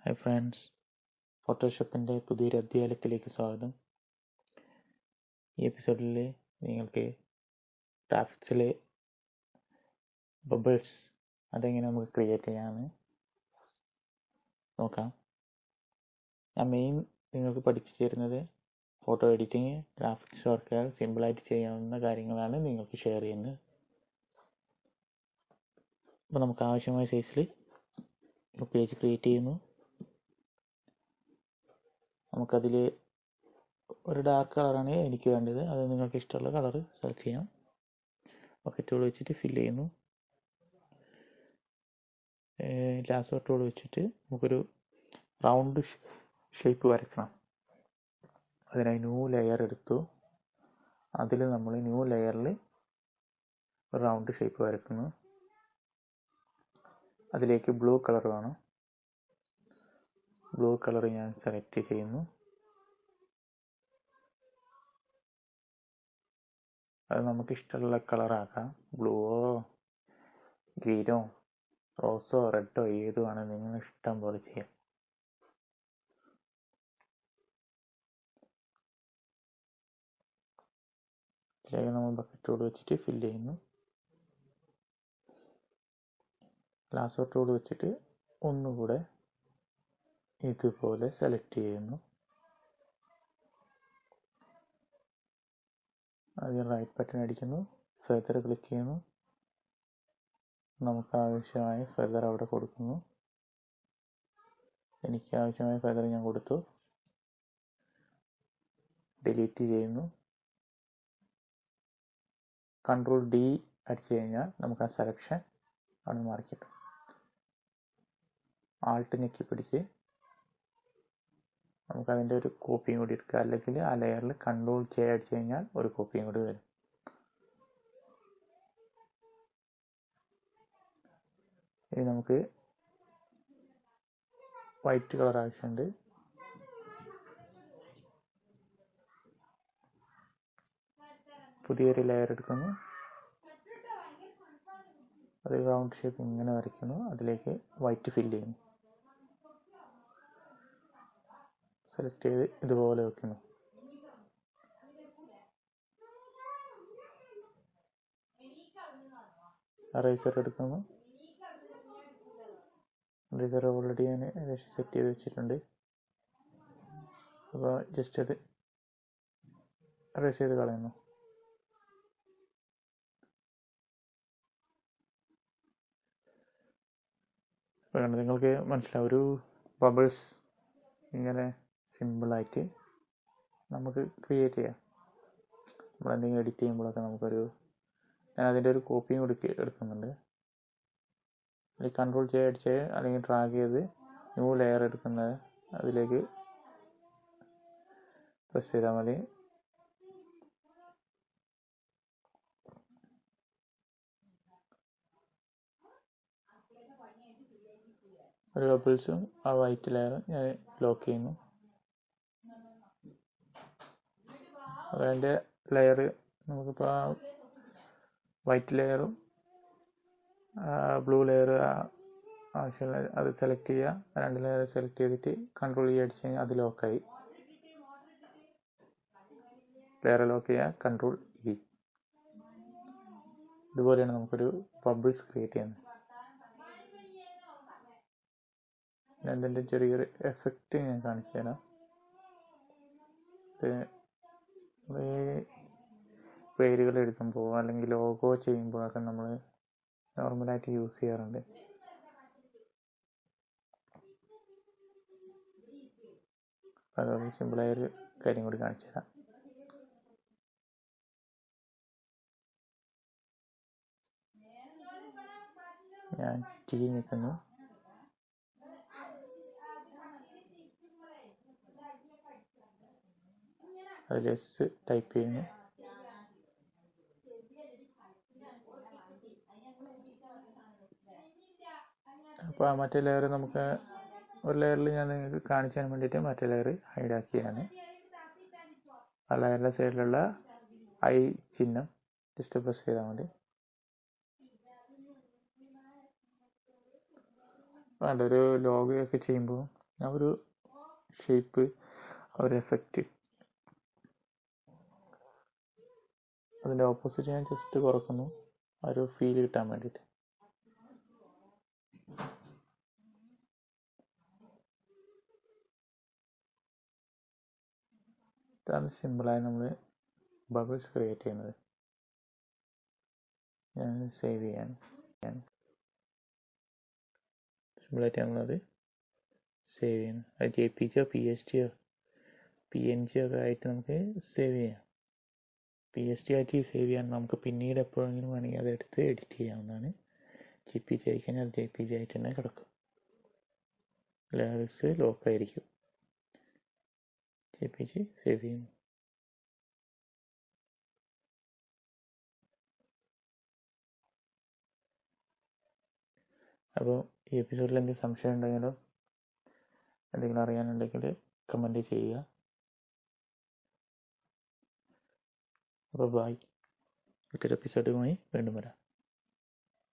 Hi friends, ഫോട്ടോഷോപ്പിൻ്റെ പുതിയൊരു അധ്യായത്തിലേക്ക് സ്വാഗതം. ഈ എപ്പിസോഡിൽ നിങ്ങൾക്ക് ഗ്രാഫിക്സിലെ ബബിൾസ് അതെങ്ങനെ നമുക്ക് ക്രിയേറ്റ് ചെയ്യാമെന്ന് നോക്കാം. ഞാൻ നിങ്ങൾക്ക് പഠിപ്പിച്ചു തരുന്നത് ഫോട്ടോ എഡിറ്റിങ്, ഗ്രാഫിക്സ് വർക്കുകൾ സിമ്പിളായിട്ട് ചെയ്യാവുന്ന കാര്യങ്ങളാണ് നിങ്ങൾക്ക് ഷെയർ ചെയ്യുന്നത്. അപ്പോൾ നമുക്ക് ആവശ്യമായ സൈസിൽ പേജ് ക്രിയേറ്റ് ചെയ്യുന്നു. നമുക്കതിൽ ഒരു ഡാർക്ക് കളറാണ് എനിക്ക് വേണ്ടത്. അത് നിങ്ങൾക്ക് ഇഷ്ടമുള്ള കളർ സെലക്ട് ചെയ്യാം. ബക്കറ്റ് ടൂൾ വെച്ചിട്ട് ഫില്ല് ചെയ്യുന്നു. ലാസോ ടൂൾ വെച്ചിട്ട് നമുക്കൊരു റൗണ്ട് ഷേപ്പ് വരയ്ക്കണം. അതിനായി ന്യൂ ലെയർ എടുത്തു. അതിൽ നമ്മൾ ന്യൂ ലെയറിൽ ഒരു റൗണ്ട് ഷേപ്പ് വരയ്ക്കുന്നു. അതിലേക്ക് ബ്ലൂ കളർ വേണം. ബ്ലൂ കളർ ഞാൻ സെലക്ട് ചെയ്യുന്നു. അത് നമുക്ക് ഇഷ്ടമുള്ള കളറാക്കാം. ബ്ലൂവോ ഗ്രീനോ റോസോ റെഡോ ഏതുമാണ് നിങ്ങൾ ഇഷ്ടം പോലെ ചെയ്യാം. ഇതിലേക്ക് നമ്മൾ ബക്കറ്റ് ടൂൾ വെച്ചിട്ട് ഫില്ല് ചെയ്യുന്നു. ലാസോ ടൂൾ വെച്ചിട്ട് ഒന്നുകൂടെ ഇതുപോലെ സെലക്ട് ചെയ്യുന്നു. ആദ്യം റൈറ്റ് ബട്ടൺ അടിക്കുന്നു, ഫെദർ ക്ലിക്ക് ചെയ്യുന്നു. നമുക്ക് ആവശ്യമായ ഫെദർ അവിടെ കൊടുക്കുന്നു. എനിക്ക് ആവശ്യമായ ഫെദർ ഞാൻ കൊടുത്തു. ഡിലീറ്റ് ചെയ്യുന്നു. കൺട്രോൾ D അടിച്ചു കഴിഞ്ഞാൽ നമുക്ക് ആ സെലക്ഷൻ അവിടെ മാറി കിട്ടും. ആൾട്ട് ഞെക്കി പിടിച്ച് നമുക്കതിൻ്റെ ഒരു കോപ്പിയും കൂടി എടുക്കുക. അല്ലെങ്കിൽ ആ ലെയറിൽ കൺട്രോൾ J അടിച്ചു കഴിഞ്ഞാൽ ഒരു കോപ്പിയും കൂടി വരും. ഇനി നമുക്ക് വൈറ്റ് കളർ ആവശ്യമുണ്ട്. പുതിയൊരു ലെയർ എടുക്കുന്നു. അത് റൗണ്ട് ഷേപ്പ് ഇങ്ങനെ വരയ്ക്കുന്നു. അതിലേക്ക് വൈറ്റ് ഫില്ല് ചെയ്യുന്നു. സെലക്ട് ചെയ്ത് ഇതുപോലെ വെക്കുന്നു. റൈസർ എടുക്കുന്നു. റൈസർ ഓൾറെഡി ഞാൻ സെറ്റ് ചെയ്ത് വെച്ചിട്ടുണ്ട്. അപ്പോൾ ജസ്റ്റ് അത് റൈസ് ചെയ്ത് കളയുന്നു. അപ്പോൾ നിങ്ങൾക്ക് മനസ്സിലാവും, ഒരു ബബിൾസ് ഇങ്ങനെ സിമ്പിളായിട്ട് നമുക്ക് ക്രിയേറ്റ് ചെയ്യാം. നമ്മളെന്തെങ്കിലും എഡിറ്റ് ചെയ്യുമ്പോഴൊക്കെ ഞാൻ അതിൻ്റെ ഒരു കോപ്പിയും കൂടി എടുക്കുന്നുണ്ട്. അല്ലെങ്കിൽ കൺട്രോൾ J അടിച്ച് അല്ലെങ്കിൽ ഡ്രാഗ് ചെയ്ത് ന്യൂ ലെയർ എടുക്കുന്നത് അതിലേക്ക് പ്രസ് ചെയ്താൽ മതി. ഒരു ബബിൾസും ആ വൈറ്റ് ലെയറും ഞാൻ ലോക്ക് ചെയ്യുന്നു. അതിൻ്റെ ലെയർ നമുക്കിപ്പോൾ വൈറ്റ് ലെയറും ബ്ലൂ ലെയർ ആവശ്യമുള്ള അത് സെലക്ട് ചെയ്യുക. രണ്ട് ലെയർ സെലക്ട് ചെയ്തിട്ട് കൺട്രോൾ E അടിച്ച് കഴിഞ്ഞാൽ അത് ലോക്കായി. ലെയർ ലോക്ക് ചെയ്യുക, കൺട്രോൾ E. ഇതുപോലെയാണ് നമുക്കൊരു ബബിൾസ് ക്രിയേറ്റ് ചെയ്യുന്നത്. അതിൻ്റെ ചെറിയൊരു എഫക്റ്റ് ഞാൻ കാണിച്ചു തരാം. പേരുകൾ എഴുതുമ്പോൾ അല്ലെങ്കിൽ ലോഗോ ചെയ്യുമ്പോഴൊക്കെ നമ്മൾ നോർമലായിട്ട് യൂസ് ചെയ്യാറുണ്ട്. അതുപോലെ സിമ്പിളായൊരു കാര്യം കൂടി കാണിച്ചു തരാം. ഞാൻ T നിൽക്കുന്നു. അതിൽ S ടൈപ്പ് ചെയ്യുന്നു. അപ്പോൾ മറ്റേ ലെയർ നമുക്ക് ഒരു ലെയറിൽ ഞാൻ നിങ്ങൾക്ക് കാണിച്ചു തരാൻ വേണ്ടിയിട്ട് മറ്റേ ലെയർ ഹൈഡാക്കിയാണ്. ആ ലെയറിൻ്റെ സൈഡിലുള്ള I ചിഹ്നം ജസ്റ്റ് പ്രസ് ചെയ്താൽ മതി. ഒരു ലോഗോ ഒക്കെ ചെയ്യുമ്പോൾ ആ ഒരു ഷേപ്പ്, ആ ഒരു എഫക്റ്റ്, അതിൻ്റെ ഓപ്പോസിറ്റ് ഞാൻ ജസ്റ്റ് കുറക്കുന്നു, ആ ഒരു ഫീൽ കിട്ടാൻ വേണ്ടിയിട്ട്. ഇതാണ് സിമ്പിളായി നമ്മൾ ബബിൾസ് ക്രിയേറ്റ് ചെയ്യുന്നത്. ഞാൻ സേവ് ചെയ്യാൻ സിമ്പിളായിട്ട് നമ്മളത് സേവ് ചെയ്യണം. അത് JPG PSTയോ PNG ഒക്കെ ആയിട്ട് നമുക്ക് സേവ് ചെയ്യാം. PST ആയിട്ട് സേവ് ചെയ്യാൻ നമുക്ക് പിന്നീട് എപ്പോഴെങ്കിലും വേണമെങ്കിൽ അത് എടുത്ത് എഡിറ്റ് ചെയ്യാവുന്നതാണ്. JPG ആയി കഴിഞ്ഞാൽ അത് JPG ആയിട്ട് തന്നെ കിടക്കും, ലെയർസ് ലോക്കായിരിക്കും. JPG സേവ് ചെയ്യുന്നു. അപ്പോൾ ഈ എപ്പിസോഡിൽ എന്തെങ്കിലും സംശയം ഉണ്ടെങ്കിലോ എന്തെങ്കിലും അറിയാനുണ്ടെങ്കിൽ കമൻറ്റ് ചെയ്യുക. അപ്പോൾ ബൈ. മറ്റൊരു എപ്പിസോഡുമായി വീണ്ടും വരാം.